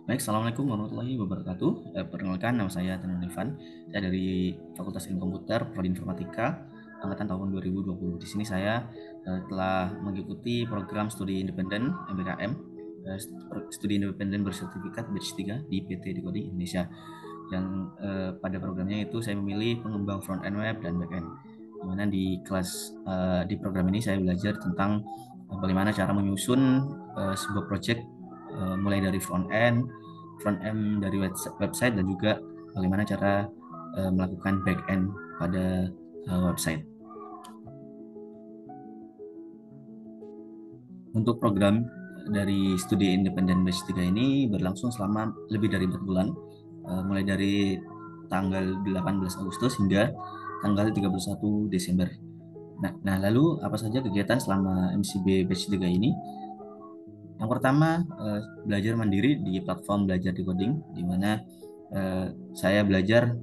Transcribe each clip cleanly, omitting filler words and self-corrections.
Baik, Assalamualaikum warahmatullahi wabarakatuh. Perkenalkan, nama saya Tanun Ivan. Saya dari Fakultas Ilmu Komputer, Prodi Informatika, angkatan tahun 2020. Di sini saya telah mengikuti program studi independen MBKM, studi independen bersertifikat batch 3 di PT Decoding Indonesia. Yang pada programnya itu saya memilih pengembang front end web dan back end. Di mana di kelas di program ini saya belajar tentang bagaimana cara menyusun sebuah project mulai dari front end dari website dan juga bagaimana cara melakukan back end pada website. Untuk program dari studi independen batch 3 ini berlangsung selama lebih dari 4 bulan, mulai dari tanggal 18 Agustus hingga tanggal 31 Desember. Nah, lalu apa saja kegiatan selama MCB batch 3 ini? Yang pertama, belajar mandiri di platform belajar decoding, di mana saya belajar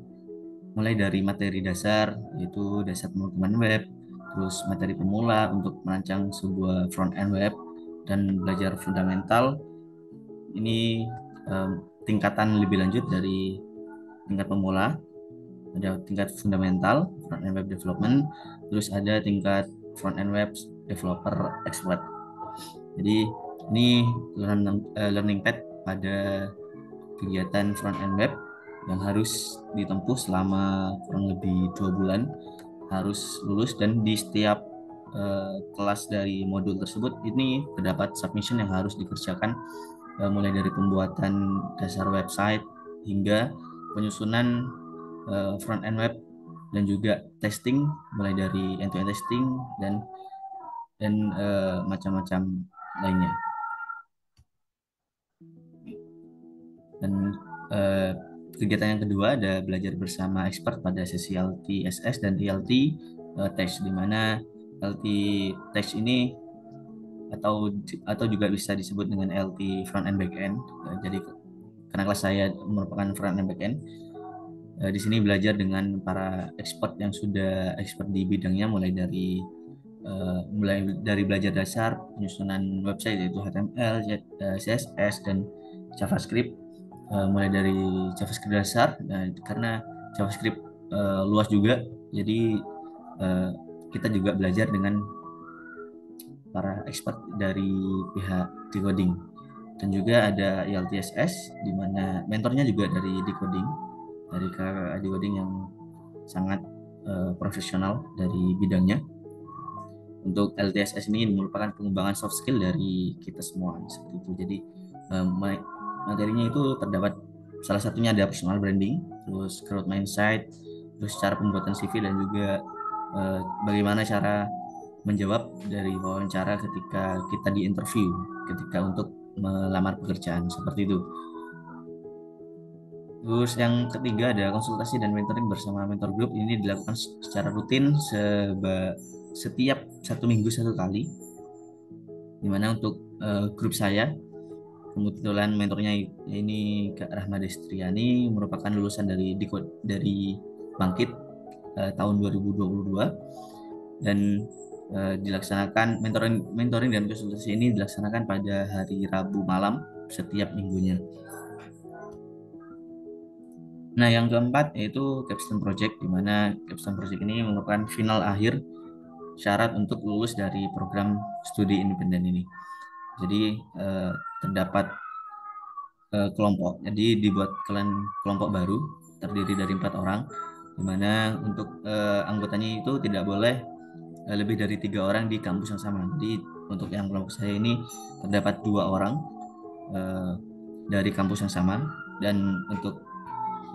mulai dari materi dasar, yaitu dasar pemrograman web, terus materi pemula untuk merancang sebuah front end web, dan belajar fundamental. Ini tingkatan lebih lanjut dari tingkat pemula. Ada tingkat fundamental front end web development, terus ada tingkat front end web developer expert. Jadi ini learning path pada kegiatan front end web yang harus ditempuh selama kurang lebih 2 bulan, harus lulus, dan di setiap kelas dari modul tersebut ini terdapat submission yang harus dikerjakan, mulai dari pembuatan dasar website hingga penyusunan front end web dan juga testing, mulai dari end to end testing dan macam-macam lainnya. Dan eh, kegiatan yang kedua ada belajar bersama expert pada sesi LTSS dan ELT test, di mana LT test ini atau atau juga bisa disebut dengan LT front end back end. Jadi karena kelas saya merupakan front end back end, di sini belajar dengan para expert yang sudah expert di bidangnya, mulai dari belajar dasar penyusunan website yaitu HTML, CSS, dan JavaScript. Mulai dari JavaScript dasar, karena JavaScript luas juga, jadi uh, kita juga belajar dengan para expert dari pihak decoding. Dan juga ada ILTSS, di mana mentornya juga dari decoding, dari kakak decoding yang sangat profesional dari bidangnya. Untuk LTSS ini merupakan pengembangan soft skill dari kita semua seperti itu. Jadi materinya itu terdapat, salah satunya ada personal branding, terus growth mindset, terus cara pembuatan CV, dan juga bagaimana cara menjawab dari wawancara ketika kita di interview, ketika untuk melamar pekerjaan seperti itu. Terus yang ketiga ada konsultasi dan mentoring bersama mentor group. Ini dilakukan secara rutin setiap 1 minggu 1 kali, dimana untuk grup saya kebetulan mentornya ini Kak Rahma Destriani, merupakan lulusan dari Bangkit tahun 2022, dan dilaksanakan mentoring dan konsultasi ini dilaksanakan pada hari Rabu malam setiap minggunya. Nah, yang keempat yaitu capstone project, di mana capstone project ini merupakan final akhir syarat untuk lulus dari program studi independen ini. Jadi terdapat kelompok. Jadi dibuat kelompok baru terdiri dari 4 orang, di mana untuk anggotanya itu tidak boleh lebih dari 3 orang di kampus yang sama. Jadi untuk yang kelompok saya ini terdapat 2 orang dari kampus yang sama, dan untuk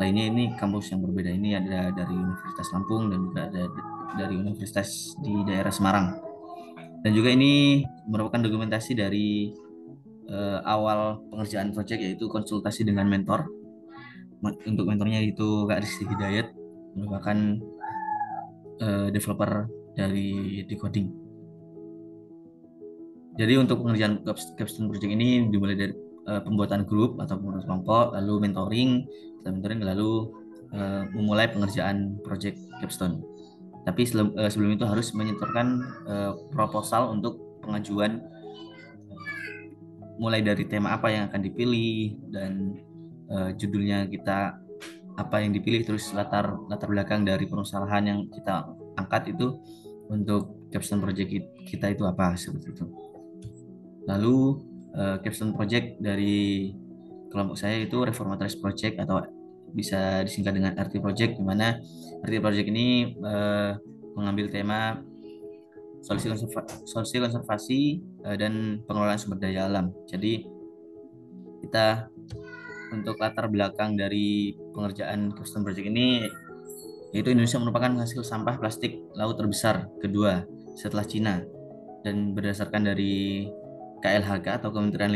lainnya ini kampus yang berbeda. Ini ada dari Universitas Lampung dan juga ada dari Universitas di daerah Semarang. Dan juga ini merupakan dokumentasi dari awal pengerjaan proyek, yaitu konsultasi dengan mentor. Untuk mentornya itu Kak Rizky Hidayat, merupakan developer dari Decoding. Jadi untuk pengerjaan capstone project ini dimulai dari pembuatan grup atau pembuatan kelompok, lalu mentoring, lalu memulai pengerjaan project capstone. Tapi sebelum itu harus menyetorkan proposal untuk pengajuan mulai dari tema apa yang akan dipilih dan judulnya kita apa yang dipilih, terus latar latar belakang dari perusahaan yang kita angkat itu untuk capstone project kita itu apa seperti itu. Lalu capstone project dari kelompok saya itu Reformatoris Project atau bisa disingkat dengan RT Project, di mana RT Project ini mengambil tema solusi konservasi dan pengelolaan sumber daya alam. Jadi kita untuk latar belakang dari pengerjaan capstone project ini, yaitu Indonesia merupakan hasil sampah plastik laut terbesar kedua setelah Cina, dan berdasarkan dari KLHK atau Kementerian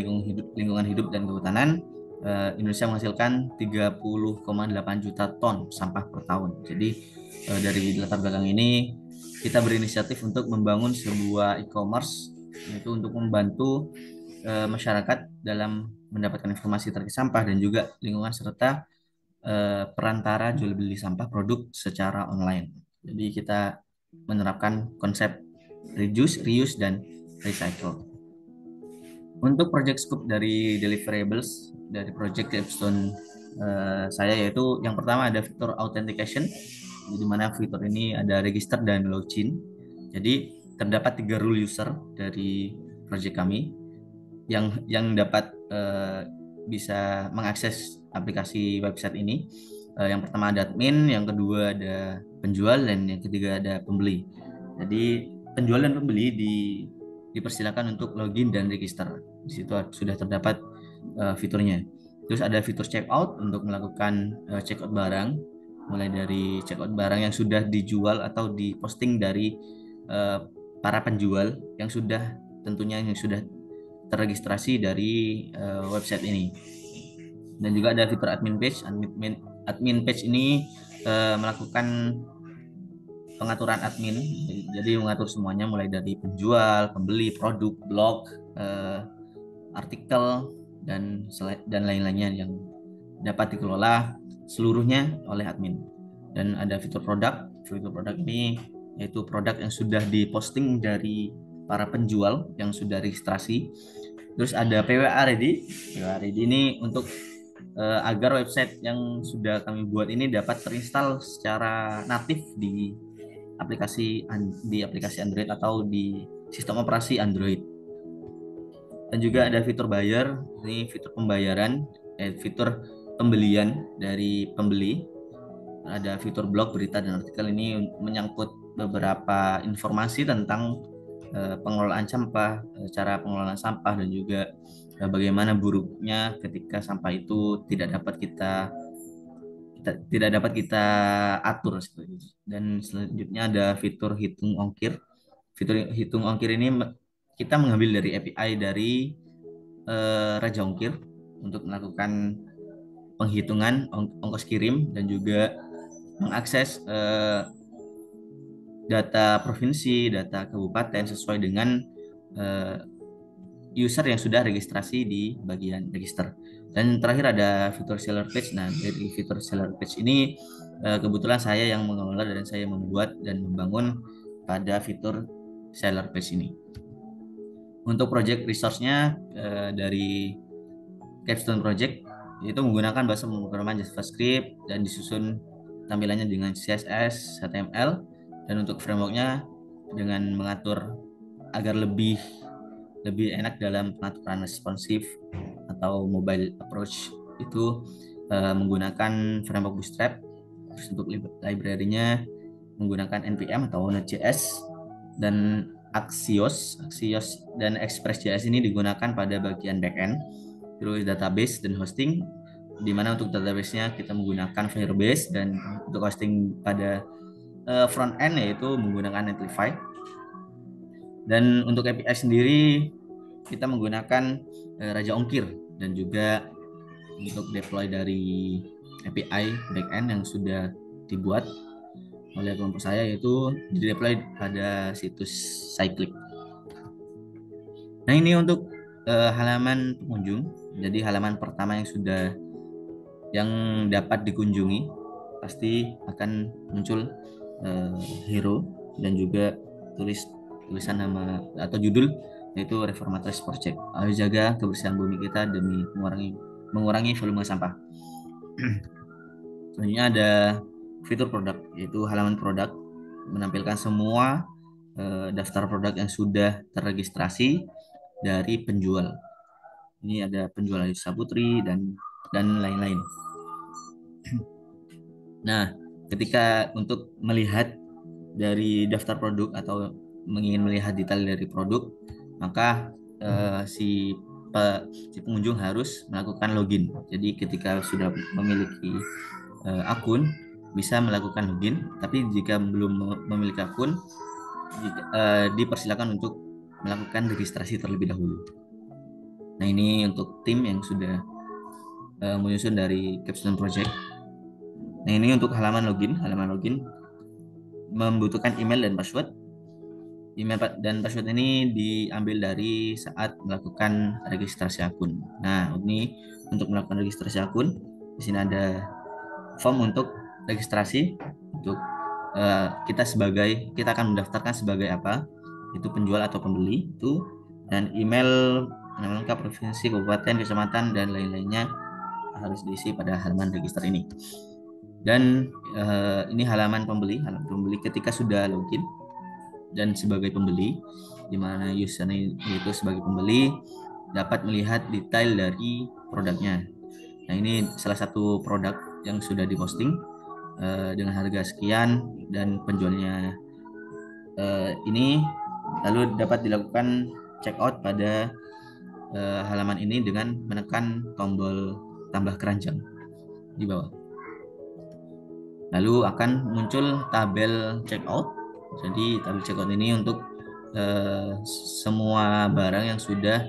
Lingkungan Hidup dan Kehutanan, Indonesia menghasilkan 30,8 juta ton sampah per tahun. Jadi dari latar belakang ini kita berinisiatif untuk membangun sebuah e-commerce, yaitu untuk membantu masyarakat dalam mendapatkan informasi terkait sampah dan juga lingkungan, serta perantara jual beli sampah produk secara online. Jadi kita menerapkan konsep reduce, reuse, dan recycle. Untuk project scope dari deliverables dari project capstone saya, yaitu yang pertama ada fitur authentication, di mana fitur ini ada register dan login. Jadi terdapat 3 rule user dari project kami yang dapat bisa mengakses aplikasi website ini. Yang pertama ada admin, yang kedua ada penjual, dan yang ketiga ada pembeli. Jadi penjual dan pembeli dipersilakan untuk login dan register. Di situ sudah terdapat fiturnya. Terus ada fitur checkout untuk melakukan checkout barang, mulai dari checkout barang yang sudah dijual atau diposting dari para penjual yang sudah terregistrasi dari website ini. Dan juga ada fitur admin page. Admin page ini melakukan pengaturan admin, jadi mengatur semuanya mulai dari penjual, pembeli, produk, blog, artikel, dan lain-lainnya yang dapat dikelola seluruhnya oleh admin. Dan ada fitur produk. Fitur produk ini yaitu produk yang sudah diposting dari para penjual yang sudah registrasi. Terus ada PWA Ready. PWA Ready ini untuk agar website yang sudah kami buat ini dapat terinstall secara natif di aplikasi Android atau di sistem operasi Android. Dan juga ada fitur bayar. Ini fitur pembayaran, fitur pembelian dari pembeli. Ada fitur blog, berita, dan artikel. Ini menyangkut beberapa informasi tentang pengelolaan sampah, cara pengelolaan sampah, dan juga bagaimana buruknya ketika sampah itu tidak dapat kita atur. Dan selanjutnya ada fitur hitung ongkir. Fitur hitung ongkir ini kita mengambil dari API dari Raja Ongkir untuk melakukan penghitungan ongkos kirim dan juga mengakses data provinsi, data kabupaten sesuai dengan user yang sudah registrasi di bagian register. Dan terakhir ada fitur seller page. Nah, dari fitur seller page ini kebetulan saya yang mengelola dan saya membuat dan membangun pada fitur seller page ini. Untuk project resource-nya dari Capstone Project itu menggunakan bahasa pemrograman JavaScript dan disusun tampilannya dengan CSS, HTML, dan untuk framework-nya dengan mengatur agar lebih enak dalam pengaturan responsif atau mobile approach itu menggunakan framework Bootstrap. Terus untuk library-nya menggunakan npm atau Node.js, dan Axios dan Express.js ini digunakan pada bagian backend. Terus database dan hosting, di mana untuk database-nya kita menggunakan Firebase, dan untuk hosting pada front end yaitu menggunakan Netlify. Dan untuk API sendiri kita menggunakan Raja Ongkir, dan juga untuk deploy dari API backend yang sudah dibuat oleh kelompok saya yaitu di-deploy pada situs Cyclic. Nah, ini untuk halaman pengunjung. Jadi halaman pertama yang dapat dikunjungi pasti akan muncul hero dan juga tulisan nama atau judul yaitu Reformatoris Project. Ayo jaga kebersihan bumi kita demi mengurangi volume sampah. Selanjutnya ada fitur produk, yaitu halaman produk, menampilkan semua daftar produk yang sudah terregistrasi dari penjual. Ini ada penjual Ayu Saputri dan lain-lain. Nah, ketika untuk melihat dari daftar produk atau ingin melihat detail dari produk, maka si pengunjung harus melakukan login. Jadi ketika sudah memiliki akun, bisa melakukan login. Tapi jika belum memiliki akun, dipersilakan untuk melakukan registrasi terlebih dahulu. Nah, ini untuk tim yang sudah menyusun dari Capstone Project. Nah, ini untuk halaman login membutuhkan email dan password. Email dan password ini diambil dari saat melakukan registrasi akun. Nah, ini untuk melakukan registrasi akun, di sini ada form untuk registrasi untuk kita akan mendaftarkan sebagai apa? Itu penjual atau pembeli itu, dan email, nama lengkap, provinsi, kabupaten, kecamatan, dan lain-lainnya harus diisi pada halaman register ini. Dan ini halaman pembeli ketika sudah login dan sebagai pembeli, di mana username itu sebagai pembeli dapat melihat detail dari produknya. Nah, ini salah satu produk yang sudah diposting dengan harga sekian dan penjualnya ini, lalu dapat dilakukan check out pada halaman ini dengan menekan tombol tambah keranjang di bawah. Lalu akan muncul tabel checkout. Jadi tabel checkout ini untuk semua barang yang sudah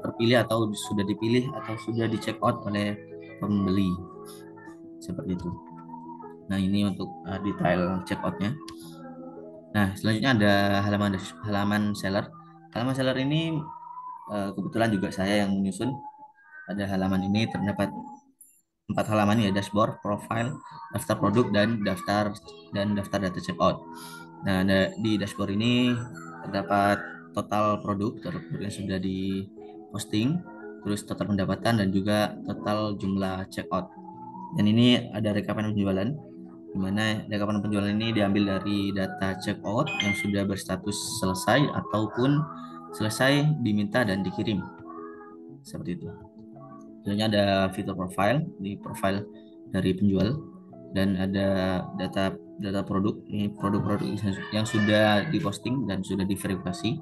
terpilih atau sudah dipilih atau sudah di checkout oleh pembeli, seperti itu. Nah, ini untuk detail checkoutnya. Nah, selanjutnya ada halaman seller. Halaman seller ini kebetulan juga saya yang menyusun. Pada halaman ini terdapat 4 halaman, ya: dashboard, profile, daftar produk, dan daftar data checkout. Nah, di dashboard ini terdapat total produk yang sudah diposting, terus total pendapatan, dan juga total jumlah checkout. Dan ini ada rekapan penjualan, di mana rekapan penjualan ini diambil dari data checkout yang sudah berstatus selesai ataupun selesai, diminta, dan dikirim. Seperti itu. Selanjutnya ada fitur profile, di profile dari penjual, dan ada data produk, ini produk-produk yang sudah diposting dan sudah diverifikasi.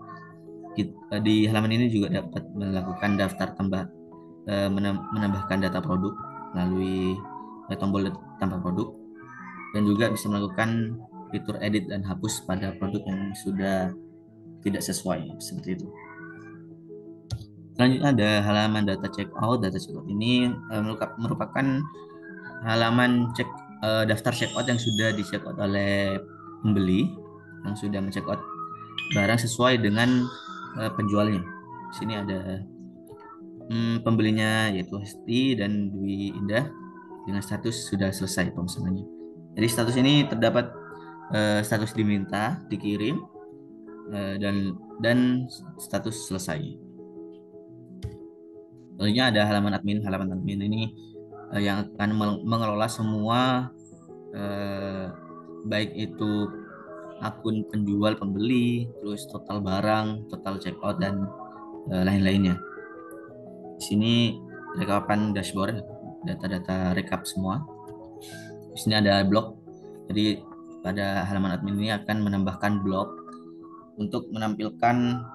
Di halaman ini juga dapat melakukan daftar menambahkan data produk melalui tombol tambah produk, dan juga bisa melakukan fitur edit dan hapus pada produk yang sudah tidak sesuai, seperti itu. Selanjutnya ada halaman data checkout. Data checkout ini merupakan halaman daftar checkout yang sudah di checkout oleh pembeli yang sudah mencheckout barang sesuai dengan penjualnya. Di sini ada pembelinya, yaitu Hesti dan Dwi Indah, dengan status sudah selesai pemesanannya. Jadi status ini terdapat status diminta, dikirim, dan status selesai. Selanjutnya ada halaman admin. Halaman admin ini yang akan mengelola semua baik itu akun penjual, pembeli, terus total barang, total checkout, dan lain-lainnya. Di sini rekapan dashboard, data-data rekap semua. Di sini ada blog. Jadi pada halaman admin ini akan menambahkan blog untuk menampilkan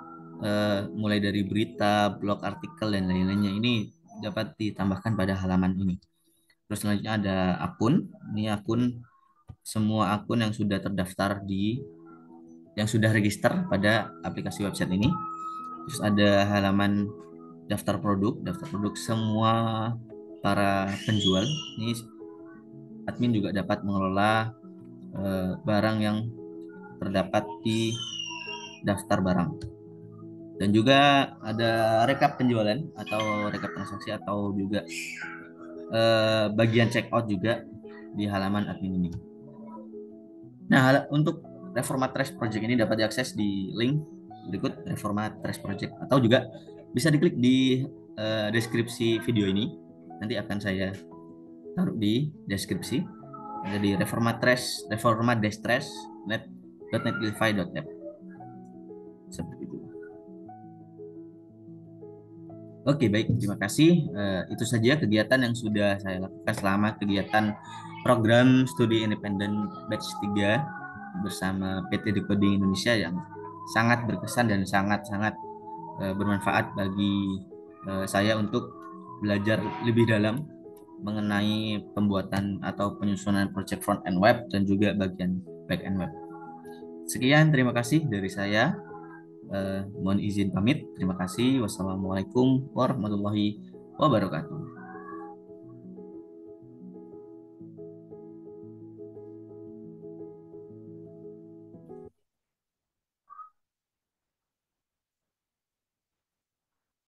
mulai dari berita, blog, artikel, dan lain-lainnya. Ini dapat ditambahkan pada halaman ini. Terus selanjutnya ada akun. Ini semua akun yang sudah terdaftar yang sudah register pada aplikasi website ini. Terus ada halaman daftar produk semua para penjual. Ini admin juga dapat mengelola barang yang terdapat di daftar barang. Dan juga ada rekap penjualan atau rekap transaksi, atau juga bagian checkout juga di halaman admin ini. Nah, untuk Reformatoris Project ini dapat diakses di link berikut Reforma Trash Project, atau juga bisa diklik di deskripsi video ini. Nanti akan saya taruh di deskripsi. Jadi reforma-trash.net.netlify.app seperti itu. Oke, baik. Terima kasih. Itu saja kegiatan yang sudah saya lakukan selama kegiatan program studi independen batch 3 bersama PT Decoding Indonesia, yang sangat berkesan dan sangat-sangat bermanfaat bagi saya untuk belajar lebih dalam mengenai pembuatan atau penyusunan project front end web dan juga bagian back end web. Sekian, terima kasih dari saya. Mohon izin pamit. Terima kasih. Wassalamualaikum warahmatullahi wabarakatuh.